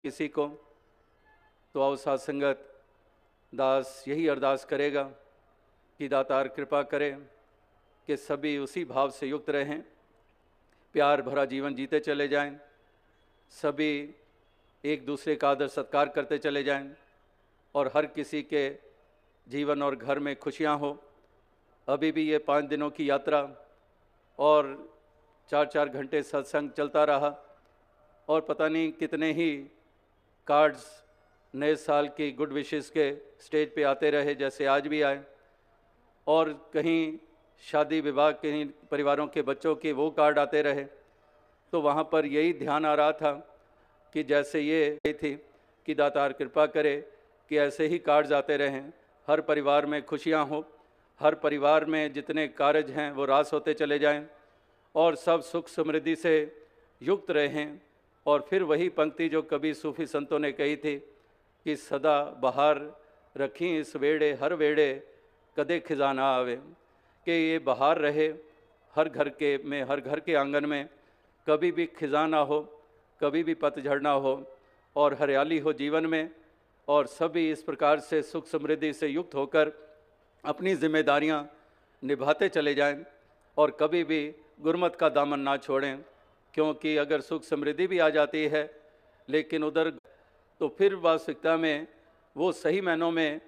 किसी को, तो आओ साथ संगत दास यही अरदास करेगा कि दातार कृपा करे कि सभी उसी भाव से युक्त रहें, प्यार भरा जीवन जीते चले जाएं, सभी एक दूसरे का आदर सत्कार करते चले जाएं और हर किसी के जीवन और घर में खुशियां हो। अभी भी ये 5 दिनों की यात्रा और 4-4 घंटे सत्संग चलता रहा और पता नहीं कितने ही कार्ड्स नए साल की गुड विशेस के स्टेज पे आते रहे, जैसे आज भी आए। और कहीं शादी विवाह कहीं परिवारों के बच्चों के वो कार्ड आते रहे, तो वहाँ पर यही ध्यान आ रहा था कि जैसे ये थी कि दातार कृपा करे कि ऐसे ही कार्ड्स आते रहें, हर परिवार में खुशियाँ हो, हर परिवार में जितने कार्य हैं वो रास होते चले जाएं और सब सुख समृद्धि से युक्त रहें। और फिर वही पंक्ति जो कभी सूफी संतों ने कही थी कि सदा बहार रखी इस वेड़े हर वेड़े कदे खिजाना आवे, कि ये बहार रहे हर घर के में, हर घर के आंगन में, कभी भी खिजा ना हो, कभी भी पतझड़ ना हो और हरियाली हो जीवन में, और सभी इस प्रकार से सुख समृद्धि से युक्त होकर अपनी जिम्मेदारियां निभाते चले जाएं और कभी भी गुरमत का दामन ना छोड़ें। क्योंकि अगर सुख समृद्धि भी आ जाती है लेकिन उधर, तो फिर वास्तविकता में वो सही मायनों में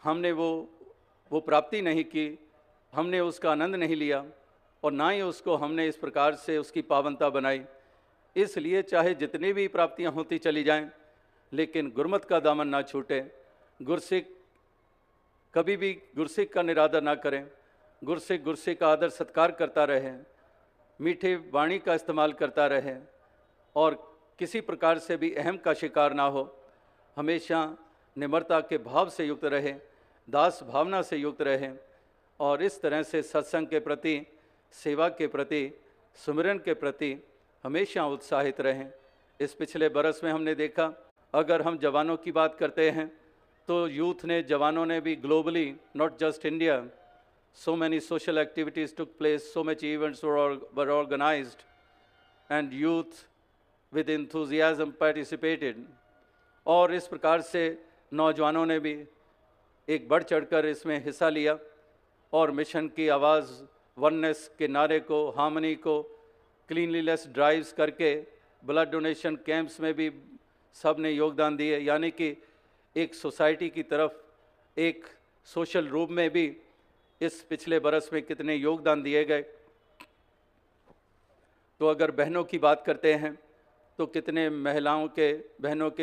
हमने वो प्राप्ति नहीं की, हमने उसका आनंद नहीं लिया और ना ही उसको हमने इस प्रकार से उसकी पावनता बनाई। इसलिए चाहे जितनी भी प्राप्तियां होती चली जाएं, लेकिन गुरमत का दामन ना छूटे, गुरसिक कभी भी गुरसिक का निरादर ना करें, गुरसिक का आदर सत्कार करता रहे, मीठे वाणी का इस्तेमाल करता रहे और किसी प्रकार से भी अहम का शिकार ना हो, हमेशा निम्रता के भाव से युक्त रहे, दास भावना से युक्त रहे और इस तरह से सत्संग के प्रति, सेवा के प्रति, सुमिरन के प्रति हमेशा उत्साहित रहें। इस पिछले बरस में हमने देखा, अगर हम जवानों की बात करते हैं तो यूथ ने, जवानों ने भी globally, not just India, so many social activities took place, so much events were organized and youth with enthusiasm participated। और इस प्रकार से नौजवानों ने भी एक बढ़ चढ़कर इसमें हिस्सा लिया और मिशन की आवाज़, वननेस के नारे को, हार्मनी को, क्लीनलीनेस ड्राइव्स करके, ब्लड डोनेशन कैंप्स में भी सब ने योगदान दिए। यानी कि एक सोसाइटी की तरफ, एक सोशल रूप में भी इस पिछले बरस में कितने योगदान दिए गए। तो अगर बहनों की बात करते हैं तो कितने महिलाओं के, बहनों के